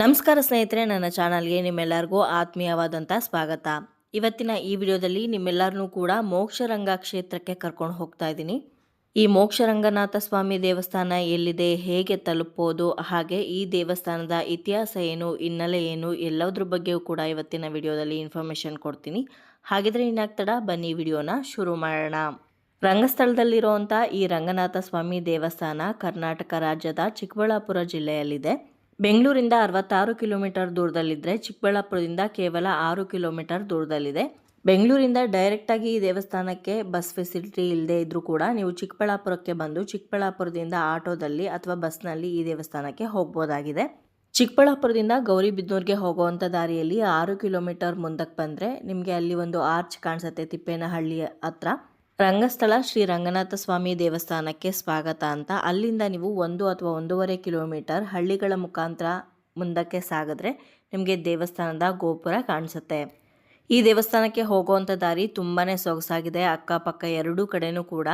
ನಮಸ್ಕಾರ ಸ್ನೇಹಿತರೆ, ನನ್ನ ಚಾನಲ್ಗೆ ನಿಮ್ಮೆಲ್ಲರಿಗೂ ಆತ್ಮೀಯವಾದಂಥ ಸ್ವಾಗತ. ಇವತ್ತಿನ ಈ ವಿಡಿಯೋದಲ್ಲಿ ನಿಮ್ಮೆಲ್ಲರನ್ನೂ ಕೂಡ ಮೋಕ್ಷರಂಗ ಕ್ಷೇತ್ರಕ್ಕೆ ಕರ್ಕೊಂಡು ಹೋಗ್ತಾ ಇದ್ದೀನಿ. ಈ ಮೋಕ್ಷರಂಗನಾಥ ಸ್ವಾಮಿ ದೇವಸ್ಥಾನ ಎಲ್ಲಿದೆ, ಹೇಗೆ ತಲುಪೋದು, ಹಾಗೆ ಈ ದೇವಸ್ಥಾನದ ಇತಿಹಾಸ ಏನು, ಹಿನ್ನೆಲೆ ಏನು, ಎಲ್ಲದ್ರ ಬಗ್ಗೆಯೂ ಕೂಡ ಇವತ್ತಿನ ವಿಡಿಯೋದಲ್ಲಿ ಇನ್ಫಾರ್ಮೇಷನ್ ಕೊಡ್ತೀನಿ. ಹಾಗಿದ್ರೆ ಇನ್ನಾಗ್ತಡ ಬನ್ನಿ ವಿಡಿಯೋನ ಶುರು ಮಾಡೋಣ. ರಂಗಸ್ಥಳದಲ್ಲಿರುವಂಥ ಈ ರಂಗನಾಥ ಸ್ವಾಮಿ ದೇವಸ್ಥಾನ ಕರ್ನಾಟಕ ರಾಜ್ಯದ ಚಿಕ್ಕಬಳ್ಳಾಪುರ ಜಿಲ್ಲೆಯಲ್ಲಿದೆ. ಬೆಂಗಳೂರಿಂದ 66 ಕಿಲೋಮೀಟರ್ ದೂರದಲ್ಲಿದ್ದರೆ ಚಿಕ್ಕಬಳ್ಳಾಪುರದಿಂದ ಕೇವಲ 6 ಕಿಲೋಮೀಟರ್ ದೂರದಲ್ಲಿದೆ. ಬೆಂಗಳೂರಿಂದ ಡೈರೆಕ್ಟಾಗಿ ಈ ದೇವಸ್ಥಾನಕ್ಕೆ ಬಸ್ ಫೆಸಿಲಿಟಿ ಇಲ್ಲದೆ ಇದ್ರೂ ಕೂಡ ನೀವು ಚಿಕ್ಕಬಳ್ಳಾಪುರಕ್ಕೆ ಬಂದು ಚಿಕ್ಕಬಳ್ಳಾಪುರದಿಂದ ಆಟೋದಲ್ಲಿ ಅಥವಾ ಬಸ್ನಲ್ಲಿ ಈ ದೇವಸ್ಥಾನಕ್ಕೆ ಹೋಗ್ಬೋದಾಗಿದೆ. ಚಿಕ್ಕಬಳ್ಳಾಪುರದಿಂದ ಗೌರಿಬಿದನೂರಿಗೆ ಹೋಗುವಂಥ ದಾರಿಯಲ್ಲಿ 6 ಕಿಲೋಮೀಟರ್ ಮುಂದಕ್ಕೆ ಬಂದರೆ ನಿಮಗೆ ಅಲ್ಲಿ ಒಂದು ಆರ್ಚ್ ಕಾಣಿಸುತ್ತೆ. ತಿಪ್ಪೇನಹಳ್ಳಿ ಹತ್ರ ರಂಗಸ್ಥಳ ಶ್ರೀ ರಂಗನಾಥ ಸ್ವಾಮಿ ದೇವಸ್ಥಾನಕ್ಕೆ ಸ್ವಾಗತ ಅಂತ. ಅಲ್ಲಿಂದ ನೀವು 1 ಅಥವಾ 1.5 ಕಿಲೋಮೀಟರ್ ಹಳ್ಳಿಗಳ ಮುಖಾಂತರ ಮುಂದಕ್ಕೆ ಸಾಗಿದ್ರೆ ನಿಮಗೆ ದೇವಸ್ಥಾನದ ಗೋಪುರ ಕಾಣಿಸುತ್ತೆ. ಈ ದೇವಸ್ಥಾನಕ್ಕೆ ಹೋಗುವಂಥ ದಾರಿ ತುಂಬಾ ಸೊಗಸಾಗಿದೆ. ಅಕ್ಕಪಕ್ಕ ಎರಡೂ ಕಡೆನೂ ಕೂಡ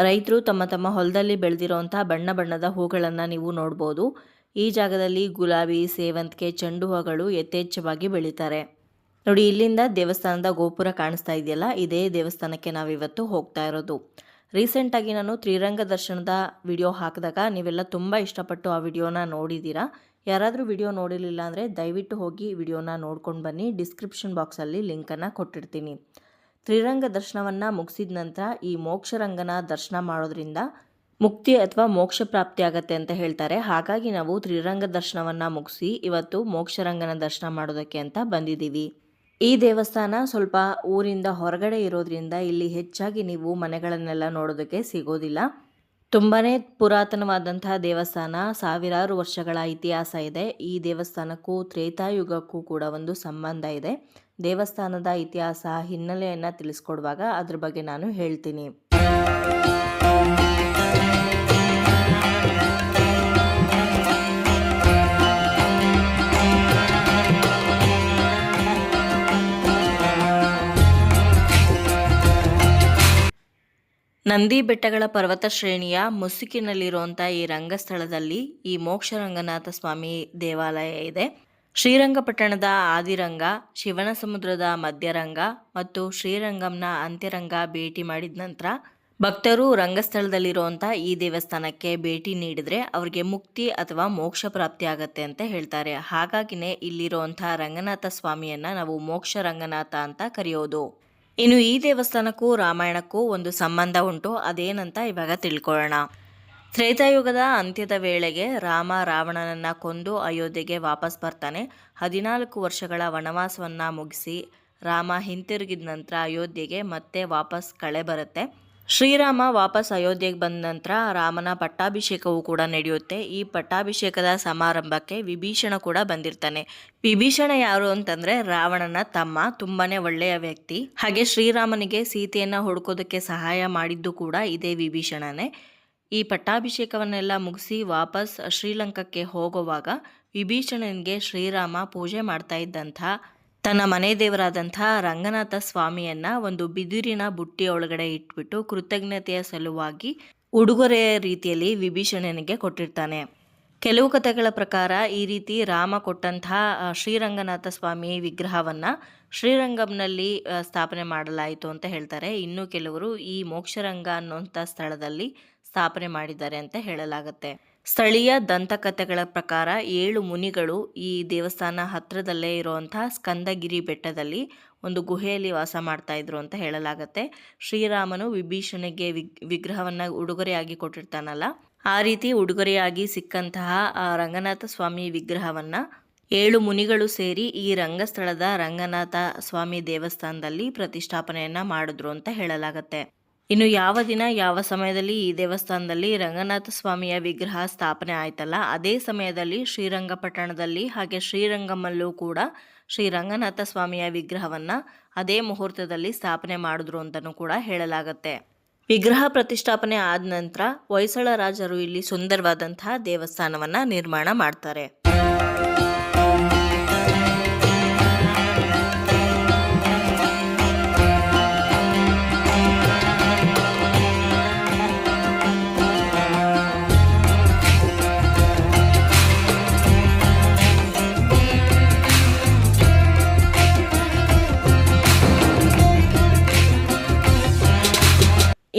ರೈತರು ತಮ್ಮ ತಮ್ಮ ಹೊಲದಲ್ಲಿ ಬೆಳೆದಿರುವಂಥ ಬಣ್ಣ ಬಣ್ಣದ ಹೂಗಳನ್ನು ನೀವು ನೋಡ್ಬೋದು. ಈ ಜಾಗದಲ್ಲಿ ಗುಲಾಬಿ, ಸೇವಂತಿಗೆ, ಚೆಂಡು ಹೂಗಳು ಯಥೇಚ್ಛವಾಗಿ ಬೆಳೀತಾರೆ. ನೋಡಿ, ಇಲ್ಲಿಂದ ದೇವಸ್ಥಾನದ ಗೋಪುರ ಕಾಣಿಸ್ತಾ ಇದೆಯಲ್ಲ, ಇದೇ ದೇವಸ್ಥಾನಕ್ಕೆ ನಾವಿವತ್ತು ಹೋಗ್ತಾ ಇರೋದು. ರೀಸೆಂಟಾಗಿ ನಾನು ತ್ರಿರಂಗ ದರ್ಶನದ ವಿಡಿಯೋ ಹಾಕಿದಾಗ ನೀವೆಲ್ಲ ತುಂಬ ಇಷ್ಟಪಟ್ಟು ಆ ವಿಡಿಯೋನ ನೋಡಿದ್ದೀರಾ. ಯಾರಾದರೂ ವಿಡಿಯೋ ನೋಡಿರಲಿಲ್ಲ ಅಂದರೆ ದಯವಿಟ್ಟು ಹೋಗಿ ವಿಡಿಯೋನ ನೋಡ್ಕೊಂಡು ಬನ್ನಿ. ಡಿಸ್ಕ್ರಿಪ್ಷನ್ ಬಾಕ್ಸಲ್ಲಿ ಲಿಂಕನ್ನು ಕೊಟ್ಟಿರ್ತೀನಿ. ತ್ರಿರಂಗ ದರ್ಶನವನ್ನು ಮುಗಿಸಿದ ನಂತರ ಈ ಮೋಕ್ಷರಂಗನ ದರ್ಶನ ಮಾಡೋದ್ರಿಂದ ಮುಕ್ತಿ ಅಥವಾ ಮೋಕ್ಷ ಪ್ರಾಪ್ತಿ ಆಗತ್ತೆ ಅಂತ ಹೇಳ್ತಾರೆ. ಹಾಗಾಗಿ ನಾವು ತ್ರಿರಂಗ ದರ್ಶನವನ್ನು ಮುಗಿಸಿ ಇವತ್ತು ಮೋಕ್ಷರಂಗನ ದರ್ಶನ ಮಾಡೋದಕ್ಕೆ ಅಂತ ಬಂದಿದ್ದೀವಿ. ಈ ದೇವಸ್ಥಾನ ಸ್ವಲ್ಪ ಊರಿಂದ ಹೊರಗಡೆ ಇರೋದ್ರಿಂದ ಇಲ್ಲಿ ಹೆಚ್ಚಾಗಿ ನೀವು ಮನೆಗಳನ್ನೆಲ್ಲ ನೋಡೋದಕ್ಕೆ ಸಿಗೋದಿಲ್ಲ. ತುಂಬಾ ಪುರಾತನವಾದಂತಹ ದೇವಸ್ಥಾನ, ಸಾವಿರಾರು ವರ್ಷಗಳ ಇತಿಹಾಸ ಇದೆ. ಈ ದೇವಸ್ಥಾನಕ್ಕೂ ತ್ರೇತಾಯುಗಕ್ಕೂ ಕೂಡ ಒಂದು ಸಂಬಂಧ ಇದೆ. ದೇವಸ್ಥಾನದ ಇತಿಹಾಸ ಹಿನ್ನೆಲೆಯನ್ನು ತಿಳಿಸ್ಕೊಡುವಾಗ ಅದ್ರ ಬಗ್ಗೆ ನಾನು ಹೇಳ್ತೀನಿ. ನಂದಿ ಬೆಟ್ಟಗಳ ಪರ್ವತ ಶ್ರೇಣಿಯ ಮುಸುಕಿನಲ್ಲಿರುವಂಥ ಈ ರಂಗಸ್ಥಳದಲ್ಲಿ ಈ ಮೋಕ್ಷರಂಗನಾಥ ಸ್ವಾಮಿ ದೇವಾಲಯ ಇದೆ. ಶ್ರೀರಂಗಪಟ್ಟಣದ ಆದಿರಂಗ, ಶಿವನ ಸಮುದ್ರದ ಮಧ್ಯರಂಗ ಮತ್ತು ಶ್ರೀರಂಗಂನ ಅಂತ್ಯರಂಗ ಭೇಟಿ ಮಾಡಿದ ನಂತರ ಭಕ್ತರು ರಂಗಸ್ಥಳದಲ್ಲಿರುವಂಥ ಈ ದೇವಸ್ಥಾನಕ್ಕೆ ಭೇಟಿ ನೀಡಿದರೆ ಅವರಿಗೆ ಮುಕ್ತಿ ಅಥವಾ ಮೋಕ್ಷ ಪ್ರಾಪ್ತಿ ಆಗತ್ತೆ ಅಂತ ಹೇಳ್ತಾರೆ. ಹಾಗಾಗಿನೇ ಇಲ್ಲಿರುವಂಥ ರಂಗನಾಥ ಸ್ವಾಮಿಯನ್ನು ನಾವು ಮೋಕ್ಷ ರಂಗನಾಥ ಅಂತ ಕರೆಯೋದು. ಇನ್ನು ಈ ದೇವಸ್ಥಾನಕ್ಕೂ ರಾಮಾಯಣಕ್ಕೂ ಒಂದು ಸಂಬಂಧ ಉಂಟು. ಅದೇನಂತ ಇವಾಗ ತಿಳ್ಕೊಳ್ಳೋಣ. ತ್ರೇತಾಯುಗದ ಅಂತ್ಯದ ವೇಳೆಗೆ ರಾಮ ರಾವಣನನ್ನು ಕೊಂದು ಅಯೋಧ್ಯೆಗೆ ವಾಪಸ್ ಬರ್ತಾನೆ. 14 ವರ್ಷಗಳ ವನವಾಸವನ್ನು ಮುಗಿಸಿ ರಾಮ ಹಿಂತಿರುಗಿದ ನಂತರ ಅಯೋಧ್ಯೆಗೆ ಮತ್ತೆ ವಾಪಸ್ ಕಳೆ ಬರುತ್ತೆ. ಶ್ರೀರಾಮ ವಾಪಸ್ ಅಯೋಧ್ಯೆಗೆ ಬಂದ ನಂತರ ರಾಮನ ಪಟ್ಟಾಭಿಷೇಕವೂ ಕೂಡ ನಡೆಯುತ್ತೆ. ಈ ಪಟ್ಟಾಭಿಷೇಕದ ಸಮಾರಂಭಕ್ಕೆ ವಿಭೀಷಣ ಕೂಡ ಬಂದಿರ್ತಾನೆ. ವಿಭೀಷಣ ಯಾರು ಅಂತಂದ್ರೆ ರಾವಣನ ತಮ್ಮ, ತುಂಬಾನೇ ಒಳ್ಳೆಯ ವ್ಯಕ್ತಿ. ಹಾಗೆ ಶ್ರೀರಾಮನಿಗೆ ಸೀತೆಯನ್ನ ಹುಡುಕೋದಕ್ಕೆ ಸಹಾಯ ಮಾಡಿದ್ದು ಕೂಡ ಇದೇ ವಿಭೀಷಣನೇ. ಈ ಪಟ್ಟಾಭಿಷೇಕವನ್ನೆಲ್ಲ ಮುಗಿಸಿ ವಾಪಸ್ ಶ್ರೀಲಂಕಕ್ಕೆ ಹೋಗುವಾಗ ವಿಭೀಷಣನಿಗೆ ಶ್ರೀರಾಮ ಪೂಜೆ ಮಾಡ್ತಾ ಇದ್ದಂಥ ತನ್ನ ಮನೆ ದೇವರಾದಂಥ ರಂಗನಾಥ ಸ್ವಾಮಿಯನ್ನ ಒಂದು ಬಿದಿರಿನ ಬುಟ್ಟಿಯೊಳಗಡೆ ಇಟ್ಬಿಟ್ಟು ಕೃತಜ್ಞತೆಯ ಸಲುವಾಗಿ ಉಡುಗೊರೆಯ ರೀತಿಯಲ್ಲಿ ವಿಭೀಷಣನಿಗೆ ಕೊಟ್ಟಿರ್ತಾನೆ. ಕೆಲವು ಕಥೆಗಳ ಪ್ರಕಾರ ಈ ರೀತಿ ರಾಮ ಕೊಟ್ಟಂತಹ ಶ್ರೀರಂಗನಾಥ ಸ್ವಾಮಿ ವಿಗ್ರಹವನ್ನ ಶ್ರೀರಂಗಂನಲ್ಲಿ ಸ್ಥಾಪನೆ ಮಾಡಲಾಯಿತು ಅಂತ ಹೇಳ್ತಾರೆ. ಇನ್ನು ಕೆಲವರು ಈ ಮೋಕ್ಷರಂಗ ಅನ್ನುವಂಥ ಸ್ಥಳದಲ್ಲಿ ಸ್ಥಾಪನೆ ಮಾಡಿದ್ದಾರೆ ಅಂತ ಹೇಳಲಾಗುತ್ತೆ. ಸ್ಥಳೀಯ ದಂತಕಥೆಗಳ ಪ್ರಕಾರ 7 ಮುನಿಗಳು ಈ ದೇವಸ್ಥಾನ ಹತ್ತಿರದಲ್ಲೇ ಇರುವಂತಹ ಸ್ಕಂದಗಿರಿ ಬೆಟ್ಟದಲ್ಲಿ ಒಂದು ಗುಹೆಯಲ್ಲಿ ವಾಸ ಮಾಡ್ತಾ ಇದ್ರು ಅಂತ ಹೇಳಲಾಗತ್ತೆ. ಶ್ರೀರಾಮನು ವಿಭೀಷಣಿಗೆ ವಿಗ್ರಹವನ್ನ ಉಡುಗೊರೆಯಾಗಿ ಕೊಟ್ಟಿರ್ತಾನಲ್ಲ, ಆ ರೀತಿ ಉಡುಗೊರೆಯಾಗಿ ಸಿಕ್ಕಂತಹ ಆ ರಂಗನಾಥ ಸ್ವಾಮಿ ವಿಗ್ರಹವನ್ನ 7 ಮುನಿಗಳು ಸೇರಿ ಈ ರಂಗಸ್ಥಳದ ರಂಗನಾಥ ಸ್ವಾಮಿ ದೇವಸ್ಥಾನದಲ್ಲಿ ಪ್ರತಿಷ್ಠಾಪನೆಯನ್ನ ಮಾಡಿದ್ರು ಅಂತ ಹೇಳಲಾಗತ್ತೆ. ಇನ್ನು ಯಾವ ದಿನ ಯಾವ ಸಮಯದಲ್ಲಿ ಈ ದೇವಸ್ಥಾನದಲ್ಲಿ ರಂಗನಾಥ ಸ್ವಾಮಿಯ ವಿಗ್ರಹ ಸ್ಥಾಪನೆ ಆಯ್ತಲ್ಲ, ಅದೇ ಸಮಯದಲ್ಲಿ ಶ್ರೀರಂಗಪಟ್ಟಣದಲ್ಲಿ ಹಾಗೆ ಶ್ರೀರಂಗಮಲ್ಲೂ ಕೂಡ ಶ್ರೀ ರಂಗನಾಥ ಸ್ವಾಮಿಯ ವಿಗ್ರಹವನ್ನ ಅದೇ ಮುಹೂರ್ತದಲ್ಲಿ ಸ್ಥಾಪನೆ ಮಾಡಿದ್ರು ಅಂತಲೂ ಕೂಡ ಹೇಳಲಾಗತ್ತೆ. ವಿಗ್ರಹ ಪ್ರತಿಷ್ಠಾಪನೆ ಆದ ನಂತರ ಹೊಯ್ಸಳ ರಾಜರು ಇಲ್ಲಿ ಸುಂದರವಾದಂತಹ ದೇವಸ್ಥಾನವನ್ನ ನಿರ್ಮಾಣ ಮಾಡ್ತಾರೆ.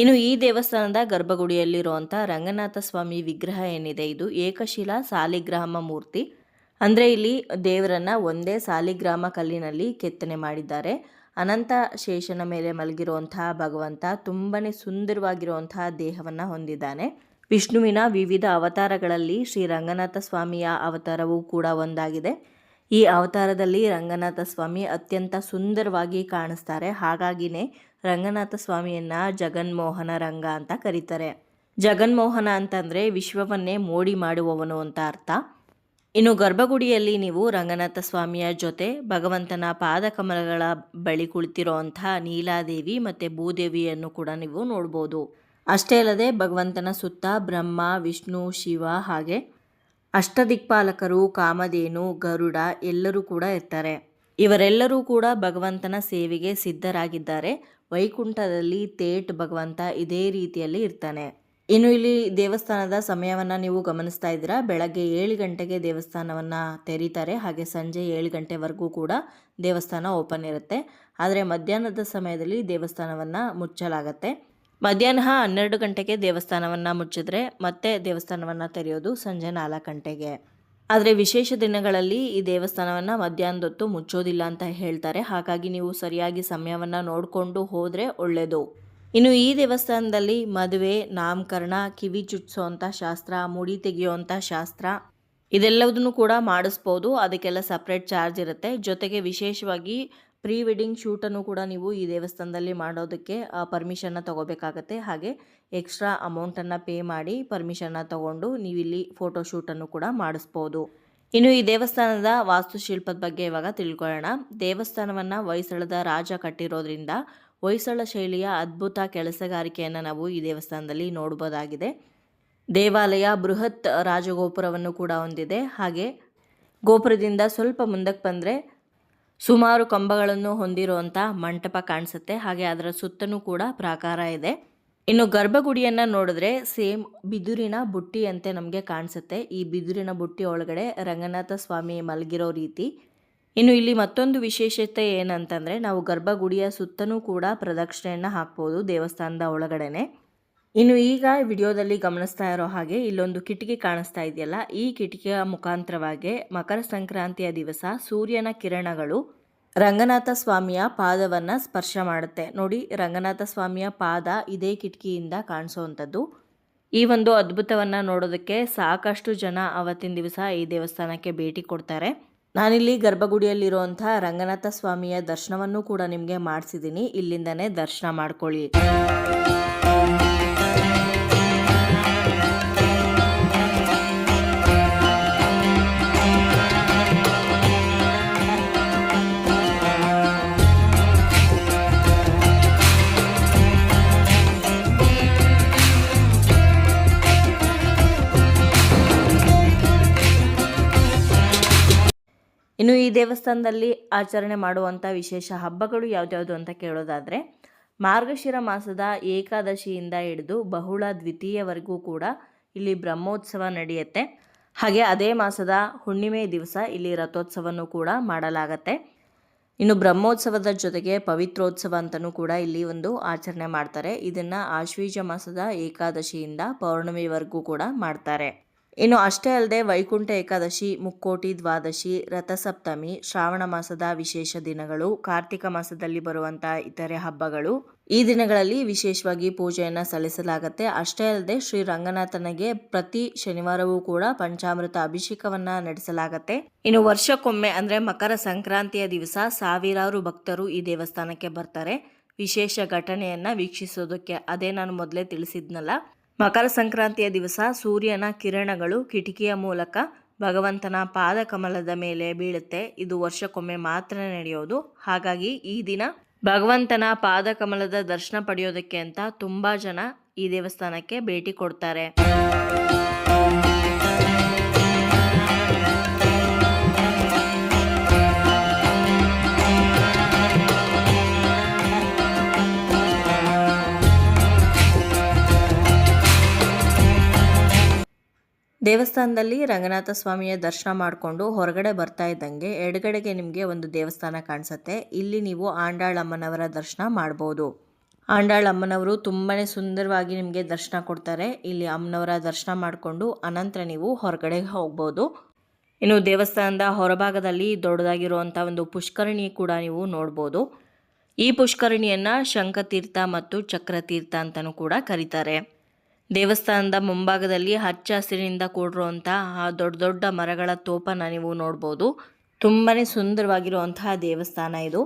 ಇನ್ನು ಈ ದೇವಸ್ಥಾನದ ಗರ್ಭಗುಡಿಯಲ್ಲಿರುವಂಥ ರಂಗನಾಥ ಸ್ವಾಮಿ ವಿಗ್ರಹ ಏನಿದೆ, ಇದು ಏಕಶಿಲಾ ಸಾಲಿಗ್ರಾಮ ಮೂರ್ತಿ. ಅಂದರೆ ಇಲ್ಲಿ ದೇವರನ್ನ ಒಂದೇ ಸಾಲಿಗ್ರಾಮ ಕಲ್ಲಿನಲ್ಲಿ ಕೆತ್ತನೆ ಮಾಡಿದ್ದಾರೆ. ಅನಂತ ಶೇಷನ ಮೇಲೆ ಮಲಗಿರುವಂತಹ ಭಗವಂತ ತುಂಬನೇ ಸುಂದರವಾಗಿರುವಂತಹ ದೇಹವನ್ನು ಹೊಂದಿದ್ದಾನೆ. ವಿಷ್ಣುವಿನ ವಿವಿಧ ಅವತಾರಗಳಲ್ಲಿ ಶ್ರೀ ರಂಗನಾಥ ಸ್ವಾಮಿಯ ಅವತಾರವೂ ಕೂಡ ಒಂದಾಗಿದೆ. ಈ ಅವತಾರದಲ್ಲಿ ರಂಗನಾಥ ಸ್ವಾಮಿ ಅತ್ಯಂತ ಸುಂದರವಾಗಿ ಕಾಣಿಸ್ತಾರೆ. ಹಾಗಾಗಿನೇ ರಂಗನಾಥ ಸ್ವಾಮಿಯನ್ನ ಜಗನ್ಮೋಹನ ರಂಗ ಅಂತ ಕರೀತಾರೆ. ಜಗನ್ಮೋಹನ ಅಂತಂದರೆ ವಿಶ್ವವನ್ನೇ ಮೋಡಿ ಮಾಡುವವನು ಅಂತ ಅರ್ಥ. ಇನ್ನು ಗರ್ಭಗುಡಿಯಲ್ಲಿ ನೀವು ರಂಗನಾಥ ಸ್ವಾಮಿಯ ಜೊತೆ ಭಗವಂತನ ಪಾದಕಮಲಗಳ ಬಳಿ ಕುಳಿತಿರೋ ಅಂಥ ನೀಲಾದೇವಿ ಮತ್ತು ಭೂದೇವಿಯನ್ನು ಕೂಡ ನೀವು ನೋಡ್ಬೋದು. ಅಷ್ಟೇ ಅಲ್ಲದೆ ಭಗವಂತನ ಸುತ್ತ ಬ್ರಹ್ಮ, ವಿಷ್ಣು, ಶಿವ ಹಾಗೆ ಅಷ್ಟದಿಕ್ಪಾಲಕರು, ಕಾಮಧೇನು, ಗರುಡ ಎಲ್ಲರೂ ಕೂಡ ಇರ್ತಾರೆ. ಇವರೆಲ್ಲರೂ ಕೂಡ ಭಗವಂತನ ಸೇವೆಗೆ ಸಿದ್ಧರಾಗಿದ್ದಾರೆ. ವೈಕುಂಠದಲ್ಲಿ ತೇಟ್ ಭಗವಂತ ಇದೇ ರೀತಿಯಲ್ಲಿ ಇರ್ತಾನೆ. ಇನ್ನು ಇಲ್ಲಿ ದೇವಸ್ಥಾನದ ಸಮಯವನ್ನು ನೀವು ಗಮನಿಸ್ತಾ ಇದ್ದೀರಾ. ಬೆಳಗ್ಗೆ 7 ಗಂಟೆಗೆ ದೇವಸ್ಥಾನವನ್ನು ತೆರೀತಾರೆ, ಹಾಗೆ ಸಂಜೆ 7 ಗಂಟೆವರೆಗೂ ಕೂಡ ದೇವಸ್ಥಾನ ಓಪನ್ ಇರುತ್ತೆ. ಆದರೆ ಮಧ್ಯಾಹ್ನದ ಸಮಯದಲ್ಲಿ ದೇವಸ್ಥಾನವನ್ನು ಮುಚ್ಚಲಾಗತ್ತೆ. ಮಧ್ಯಾಹ್ನ 12 ಗಂಟೆಗೆ ದೇವಸ್ಥಾನವನ್ನು ಮುಚ್ಚಿದ್ರೆ ಮತ್ತೆ ದೇವಸ್ಥಾನವನ್ನು ತೆರೆಯೋದು ಸಂಜೆ 4 ಗಂಟೆಗೆ. ಆದರೆ ವಿಶೇಷ ದಿನಗಳಲ್ಲಿ ಈ ದೇವಸ್ಥಾನವನ್ನು ಮಧ್ಯಾಹ್ನದೊತ್ತು ಮುಚ್ಚೋದಿಲ್ಲ ಅಂತ ಹೇಳ್ತಾರೆ. ಹಾಗಾಗಿ ನೀವು ಸರಿಯಾಗಿ ಸಮಯವನ್ನು ನೋಡಿಕೊಂಡು ಹೋದರೆ ಒಳ್ಳೆಯದು. ಇನ್ನು ಈ ದೇವಸ್ಥಾನದಲ್ಲಿ ಮದುವೆ, ನಾಮಕರಣ, ಕಿವಿ ಚುಚ್ಸೋವಂಥ ಶಾಸ್ತ್ರ, ಮುಡಿ ತೆಗೆಯುವಂಥ ಶಾಸ್ತ್ರ ಇದೆಲ್ಲದನ್ನು ಕೂಡ ಮಾಡಿಸ್ಬೋದು. ಅದಕ್ಕೆಲ್ಲ ಸಪ್ರೇಟ್ ಚಾರ್ಜ್ ಇರುತ್ತೆ. ಜೊತೆಗೆ ವಿಶೇಷವಾಗಿ ಪ್ರೀ ವೆಡ್ಡಿಂಗ್ ಶೂಟನ್ನು ಕೂಡ ನೀವು ಈ ದೇವಸ್ಥಾನದಲ್ಲಿ ಮಾಡೋದಕ್ಕೆ ಪರ್ಮಿಷನ್ನ ತೊಗೋಬೇಕಾಗತ್ತೆ. ಹಾಗೆ ಎಕ್ಸ್ಟ್ರಾ ಅಮೌಂಟನ್ನು ಪೇ ಮಾಡಿ ಪರ್ಮಿಷನ್ನ ತೊಗೊಂಡು ನೀವಿಲ್ಲಿ ಫೋಟೋ ಶೂಟನ್ನು ಕೂಡ ಮಾಡಿಸ್ಬೋದು. ಇನ್ನು ಈ ದೇವಸ್ಥಾನದ ವಾಸ್ತುಶಿಲ್ಪದ ಬಗ್ಗೆ ಇವಾಗ ತಿಳ್ಕೊಳ್ಳೋಣ. ದೇವಸ್ಥಾನವನ್ನು ಹೊಯ್ಸಳದ ರಾಜ ಕಟ್ಟಿರೋದ್ರಿಂದ ಹೊಯ್ಸಳ ಶೈಲಿಯ ಅದ್ಭುತ ಕೆಲಸಗಾರಿಕೆಯನ್ನು ನಾವು ಈ ದೇವಸ್ಥಾನದಲ್ಲಿ ನೋಡ್ಬೋದಾಗಿದೆ. ದೇವಾಲಯ ಬೃಹತ್ ರಾಜಗೋಪುರವನ್ನು ಕೂಡ ಹೊಂದಿದೆ. ಹಾಗೆ ಗೋಪುರದಿಂದ ಸ್ವಲ್ಪ ಮುಂದಕ್ಕೆ ಬಂದರೆ ಸುಮಾರು ಕಂಬಗಳನ್ನು ಹೊಂದಿರುವಂಥ ಮಂಟಪ ಕಾಣಿಸುತ್ತೆ. ಹಾಗೆ ಅದರ ಸುತ್ತಲೂ ಕೂಡ ಪ್ರಾಕಾರ ಇದೆ. ಇನ್ನು ಗರ್ಭಗುಡಿಯನ್ನು ನೋಡಿದ್ರೆ ಸೇಮ್ ಬಿದುರಿನ ಬುಟ್ಟಿಯಂತೆ ನಮಗೆ ಕಾಣಿಸುತ್ತೆ. ಈ ಬಿದುರಿನ ಬುಟ್ಟಿ ಒಳಗಡೆ ರಂಗನಾಥ ಸ್ವಾಮಿ ಮಲಗಿರೋ ರೀತಿ. ಇನ್ನು ಇಲ್ಲಿ ಮತ್ತೊಂದು ವಿಶೇಷತೆ ಏನಂತಂದರೆ, ನಾವು ಗರ್ಭಗುಡಿಯ ಸುತ್ತಲೂ ಕೂಡ ಪ್ರದಕ್ಷಿಣೆಯನ್ನು ಹಾಕ್ಬೋದು ದೇವಸ್ಥಾನದ ಒಳಗಡೆನೆ. ಇನ್ನು ಈಗ ವಿಡಿಯೋದಲ್ಲಿ ಗಮನಿಸ್ತಾ ಇರೋ ಹಾಗೆ ಇಲ್ಲೊಂದು ಕಿಟಕಿ ಕಾಣಿಸ್ತಾ ಇದೆಯಲ್ಲ, ಈ ಕಿಟಕಿಯ ಮುಖಾಂತರವಾಗಿ ಮಕರ ಸಂಕ್ರಾಂತಿಯ ದಿವಸ ಸೂರ್ಯನ ಕಿರಣಗಳು ರಂಗನಾಥ ಸ್ವಾಮಿಯ ಪಾದವನ್ನು ಸ್ಪರ್ಶ ಮಾಡುತ್ತೆ. ನೋಡಿ, ರಂಗನಾಥ ಸ್ವಾಮಿಯ ಪಾದ ಇದೇ ಕಿಟಕಿಯಿಂದ ಕಾಣಿಸೋವಂಥದ್ದು. ಈ ಒಂದು ಅದ್ಭುತವನ್ನು ನೋಡೋದಕ್ಕೆ ಸಾಕಷ್ಟು ಜನ ಅವತ್ತಿನ ದಿವಸ ಈ ದೇವಸ್ಥಾನಕ್ಕೆ ಭೇಟಿ ಕೊಡ್ತಾರೆ. ನಾನಿಲ್ಲಿ ಗರ್ಭಗುಡಿಯಲ್ಲಿರುವಂಥ ರಂಗನಾಥ ಸ್ವಾಮಿಯ ದರ್ಶನವನ್ನು ಕೂಡ ನಿಮಗೆ ಮಾಡಿಸಿದ್ದೀನಿ. ಇಲ್ಲಿಂದನೇ ದರ್ಶನ ಮಾಡ್ಕೊಳ್ಳಿ. ಇನ್ನು ಈ ದೇವಸ್ಥಾನದಲ್ಲಿ ಆಚರಣೆ ಮಾಡುವಂಥ ವಿಶೇಷ ಹಬ್ಬಗಳು ಯಾವ್ದ್ಯಾವುದು ಅಂತ ಕೇಳೋದಾದರೆ, ಮಾರ್ಗಶಿರ ಮಾಸದ ಏಕಾದಶಿಯಿಂದ ಹಿಡಿದು ಬಹುಳ ದ್ವಿತೀಯವರೆಗೂ ಕೂಡ ಇಲ್ಲಿ ಬ್ರಹ್ಮೋತ್ಸವ ನಡೆಯುತ್ತೆ. ಹಾಗೆ ಅದೇ ಮಾಸದ ಹುಣ್ಣಿಮೆ ದಿವಸ ಇಲ್ಲಿ ರಥೋತ್ಸವನೂ ಕೂಡ ಮಾಡಲಾಗತ್ತೆ. ಇನ್ನು ಬ್ರಹ್ಮೋತ್ಸವದ ಜೊತೆಗೆ ಪವಿತ್ರೋತ್ಸವ ಅಂತಲೂ ಕೂಡ ಇಲ್ಲಿ ಒಂದು ಆಚರಣೆ ಮಾಡ್ತಾರೆ. ಇದನ್ನು ಆಶ್ವೀಜ ಮಾಸದ ಏಕಾದಶಿಯಿಂದ ಪೌರ್ಣಮಿವರೆಗೂ ಕೂಡ ಮಾಡ್ತಾರೆ. ಇನ್ನು ಅಷ್ಟೇ ಅಲ್ಲದೆ ವೈಕುಂಠ ಏಕಾದಶಿ, ಮುಕ್ಕೋಟಿ ದ್ವಾದಶಿ, ರಥಸಪ್ತಮಿ, ಶ್ರಾವಣ ಮಾಸದ ವಿಶೇಷ ದಿನಗಳು, ಕಾರ್ತಿಕ ಮಾಸದಲ್ಲಿ ಬರುವಂಥ ಇತರೆ ಹಬ್ಬಗಳು, ಈ ದಿನಗಳಲ್ಲಿ ವಿಶೇಷವಾಗಿ ಪೂಜೆಯನ್ನು ಸಲ್ಲಿಸಲಾಗುತ್ತೆ. ಅಷ್ಟೇ ಅಲ್ಲದೆ ಶ್ರೀ ರಂಗನಾಥನಿಗೆ ಪ್ರತಿ ಶನಿವಾರವೂ ಕೂಡ ಪಂಚಾಮೃತ ಅಭಿಷೇಕವನ್ನ ನಡೆಸಲಾಗುತ್ತೆ. ಇನ್ನು ವರ್ಷಕ್ಕೊಮ್ಮೆ ಅಂದರೆ ಮಕರ ಸಂಕ್ರಾಂತಿಯ ದಿವಸ ಸಾವಿರಾರು ಭಕ್ತರು ಈ ದೇವಸ್ಥಾನಕ್ಕೆ ಬರ್ತಾರೆ ವಿಶೇಷ ಘಟನೆಯನ್ನ ವೀಕ್ಷಿಸೋದಕ್ಕೆ. ಅದೇ ನಾನು ಮೊದಲೇ ತಿಳಿಸಿದ್ನಲ್ಲ, ಮಕರ ಸಂಕ್ರಾಂತಿಯ ದಿವಸ ಸೂರ್ಯನ ಕಿರಣಗಳು ಕಿಟಕಿಯ ಮೂಲಕ ಭಗವಂತನ ಪಾದ ಕಮಲದ ಮೇಲೆ ಬೀಳುತ್ತೆ. ಇದು ವರ್ಷಕ್ಕೊಮ್ಮೆ ಮಾತ್ರ ನಡೆಯೋದು. ಹಾಗಾಗಿ ಈ ದಿನ ಭಗವಂತನ ಪಾದ ಕಮಲದ ದರ್ಶನ ಪಡೆಯೋದಕ್ಕೆ ಅಂತ ತುಂಬಾ ಜನ ಈ ದೇವಸ್ಥಾನಕ್ಕೆ ಭೇಟಿ ಕೊಡ್ತಾರೆ. ದೇವಸ್ಥಾನದಲ್ಲಿ ರಂಗನಾಥ ಸ್ವಾಮಿಯ ದರ್ಶನ ಮಾಡಿಕೊಂಡು ಹೊರಗಡೆ ಬರ್ತಾ ಇದ್ದಂಗೆ ಎಡಗಡೆಗೆ ನಿಮಗೆ ಒಂದು ದೇವಸ್ಥಾನ ಕಾಣಿಸುತ್ತೆ. ಇಲ್ಲಿ ನೀವು ಆಂಡಾಳ್ ಅಮ್ಮನವರ ದರ್ಶನ ಮಾಡ್ಬೋದು. ಆಂಡಾಳ್ ಅಮ್ಮನವರು ತುಂಬಾ ಸುಂದರವಾಗಿ ನಿಮಗೆ ದರ್ಶನ ಕೊಡ್ತಾರೆ. ಇಲ್ಲಿ ಅಮ್ಮನವರ ದರ್ಶನ ಮಾಡಿಕೊಂಡು ಅನಂತರ ನೀವು ಹೊರಗಡೆ ಹೋಗ್ಬೋದು. ಇನ್ನು ದೇವಸ್ಥಾನದ ಹೊರಭಾಗದಲ್ಲಿ ದೊಡ್ಡದಾಗಿರುವಂಥ ಒಂದು ಪುಷ್ಕರಣಿ ಕೂಡ ನೀವು ನೋಡ್ಬೋದು. ಈ ಪುಷ್ಕರಣಿಯನ್ನು ಶಂಖತೀರ್ಥ ಮತ್ತು ಚಕ್ರತೀರ್ಥ ಅಂತಲೂ ಕೂಡ ಕರೀತಾರೆ. ದೇವಸ್ಥಾನದ ಮುಂಭಾಗದಲ್ಲಿ ಹಚ್ಚ ಹಸಿರಿನಿಂದ ಕೂಡಿರುವಂತಹ ದೊಡ್ಡ ದೊಡ್ಡ ಮರಗಳ ತೋಪನ್ನು ನೀವು ನೋಡ್ಬೋದು. ತುಂಬಾನೇ ಸುಂದರವಾಗಿರುವಂತಹ ದೇವಸ್ಥಾನ ಇದು.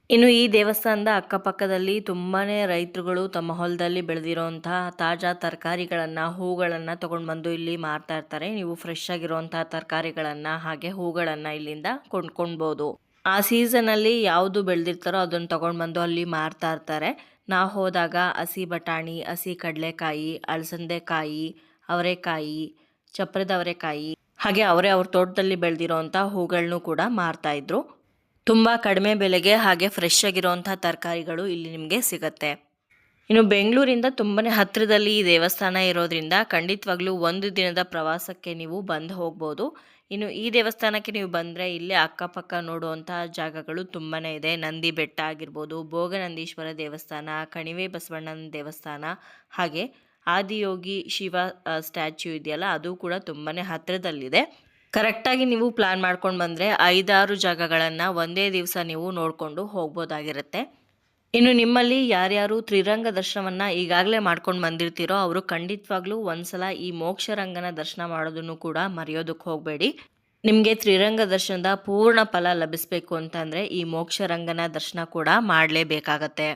ಇನ್ನು ಈ ದೇವಸ್ಥಾನದ ಅಕ್ಕಪಕ್ಕದಲ್ಲಿ ತುಂಬಾ ರೈತರುಗಳು ತಮ್ಮ ಹೊಲದಲ್ಲಿ ಬೆಳೆದಿರುವಂತಹ ತಾಜಾ ತರಕಾರಿಗಳನ್ನು, ಹೂಗಳನ್ನು ತೊಗೊಂಡು ಬಂದು ಇಲ್ಲಿ ಮಾರ್ತಾ ಇರ್ತಾರೆ. ನೀವು ಫ್ರೆಶ್ ಆಗಿರುವಂತಹ ತರಕಾರಿಗಳನ್ನು ಹಾಗೆ ಹೂಗಳನ್ನು ಇಲ್ಲಿಂದ ಕೊಂಡ್ಕೊಳ್ಬೋದು. ಆ ಸೀಸನಲ್ಲಿ ಯಾವುದು ಬೆಳೆದಿರ್ತಾರೋ ಅದನ್ನು ತೊಗೊಂಡು ಬಂದು ಅಲ್ಲಿ ಮಾರ್ತಾ ಇರ್ತಾರೆ. ನಾವು ಹೋದಾಗ ಹಸಿ ಬಟಾಣಿ, ಹಸಿ ಕಡಲೆಕಾಯಿ, ಅಲಸಂದೆಕಾಯಿ, ಅವರೆಕಾಯಿ, ಚಪ್ರದ ಅವರೆಕಾಯಿ ಹಾಗೆ ಅವ್ರ ತೋಟದಲ್ಲಿ ಬೆಳೆದಿರೋಂಥ ಹೂಗಳನ್ನು ಕೂಡ ಮಾರ್ತಾ ಇದ್ರು. ತುಂಬ ಕಡಿಮೆ ಬೆಲೆಗೆ ಹಾಗೆ ಫ್ರೆಶ್ ಆಗಿರುವಂಥ ತರಕಾರಿಗಳು ಇಲ್ಲಿ ನಿಮಗೆ ಸಿಗುತ್ತೆ. ಇನ್ನು ಬೆಂಗಳೂರಿಂದ ತುಂಬಾ ಹತ್ತಿರದಲ್ಲಿ ಈ ದೇವಸ್ಥಾನ ಇರೋದ್ರಿಂದ ಖಂಡಿತವಾಗ್ಲೂ ಒಂದು ದಿನದ ಪ್ರವಾಸಕ್ಕೆ ನೀವು ಬಂದು ಹೋಗ್ಬೋದು. ಇನ್ನು ಈ ದೇವಸ್ಥಾನಕ್ಕೆ ನೀವು ಬಂದರೆ ಇಲ್ಲೇ ಅಕ್ಕಪಕ್ಕ ನೋಡುವಂಥ ಜಾಗಗಳು ತುಂಬಾ ಇದೆ. ನಂದಿ ಬೆಟ್ಟ ಆಗಿರ್ಬೋದು, ಭೋಗನಂದೀಶ್ವರ ದೇವಸ್ಥಾನ, ಕಣಿವೆ ಬಸವಣ್ಣನ ದೇವಸ್ಥಾನ, ಹಾಗೆ ಆದಿಯೋಗಿ ಶಿವ ಸ್ಟ್ಯಾಚ್ಯೂ ಇದೆಯಲ್ಲ ಅದು ಕೂಡ ತುಂಬಾ ಹತ್ತಿರದಲ್ಲಿದೆ. ಕರೆಕ್ಟಾಗಿ ನೀವು ಪ್ಲಾನ್ ಮಾಡ್ಕೊಂಡು ಬಂದರೆ 5-6 ಜಾಗಗಳನ್ನು ಒಂದೇ ದಿವಸ ನೀವು ನೋಡಿಕೊಂಡು ಹೋಗ್ಬೋದಾಗಿರುತ್ತೆ. ಇನ್ನು ನಿಮ್ಮಲ್ಲಿ ಯಾರ್ಯಾರು ತ್ರಿರಂಗ ದರ್ಶನವನ್ನು ಈಗಾಗಲೇ ಮಾಡ್ಕೊಂಡು ಬಂದಿರ್ತೀರೋ ಅವರು ಖಂಡಿತವಾಗ್ಲೂ ಒಂದ್ಸಲ ಈ ಮೋಕ್ಷರಂಗನ ದರ್ಶನ ಮಾಡೋದನ್ನು ಕೂಡ ಮರೆಯೋದಕ್ಕೆ ಹೋಗಬೇಡಿ. ನಿಮಗೆ ತ್ರಿರಂಗ ದರ್ಶನದ ಪೂರ್ಣ ಫಲ ಲಭಿಸಬೇಕು ಅಂತಂದರೆ ಈ ಮೋಕ್ಷರಂಗನ ದರ್ಶನ ಕೂಡ ಮಾಡಲೇಬೇಕಾಗತ್ತೆ.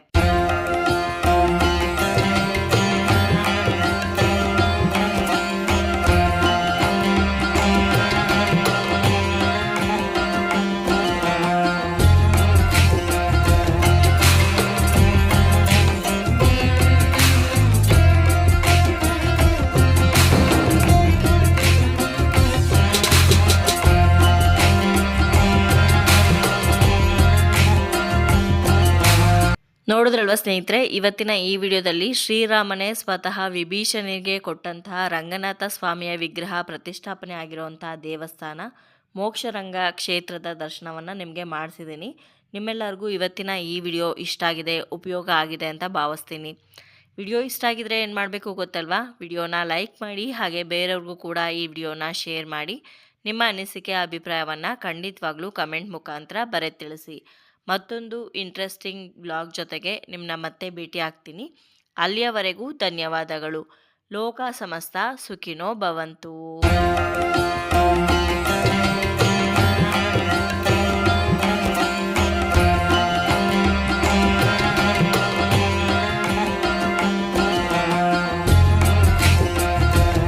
ನೋಡಿದ್ರಲ್ವ ಸ್ನೇಹಿತರೆ, ಇವತ್ತಿನ ಈ ವಿಡಿಯೋದಲ್ಲಿ ಶ್ರೀರಾಮನೇ ಸ್ವತಃ ವಿಭೀಷಣನಿಗೆ ಕೊಟ್ಟಂತಹ ರಂಗನಾಥ ಸ್ವಾಮಿಯ ವಿಗ್ರಹ ಪ್ರತಿಷ್ಠಾಪನೆ ಆಗಿರುವಂತಹ ದೇವಸ್ಥಾನ ಮೋಕ್ಷರಂಗ ಕ್ಷೇತ್ರದ ದರ್ಶನವನ್ನು ನಿಮಗೆ ಮಾಡಿಸಿದ್ದೀನಿ. ನಿಮ್ಮೆಲ್ಲರಿಗೂ ಇವತ್ತಿನ ಈ ವಿಡಿಯೋ ಇಷ್ಟ ಆಗಿದೆ, ಉಪಯೋಗ ಆಗಿದೆ ಅಂತ ಭಾವಿಸ್ತೀನಿ. ವಿಡಿಯೋ ಇಷ್ಟ ಆಗಿದ್ರೆ ಏನು ಮಾಡಬೇಕು ಗೊತ್ತಲ್ವಾ? ವಿಡಿಯೋನ ಲೈಕ್ ಮಾಡಿ, ಹಾಗೆ ಬೇರೆಯವ್ರಿಗೂ ಕೂಡ ಈ ವಿಡಿಯೋನ ಶೇರ್ ಮಾಡಿ. ನಿಮ್ಮ ಅನಿಸಿಕೆ ಅಭಿಪ್ರಾಯವನ್ನು ಖಂಡಿತವಾಗ್ಲೂ ಕಮೆಂಟ್ ಮುಖಾಂತರ ಬರೆದು ತಿಳಿಸಿ. ಮತ್ತೊಂದು ಇಂಟ್ರೆಸ್ಟಿಂಗ್ ಬ್ಲಾಗ್ ಜೊತೆಗೆ ನಿಮ್ಮನ್ನ ಮತ್ತೆ ಭೇಟಿ ಆಗ್ತೀನಿ. ಅಲ್ಲಿಯವರೆಗೂ ಧನ್ಯವಾದಗಳು. ಲೋಕ ಸಮಸ್ತ ಸುಖಿನೋ ಭವಂತು.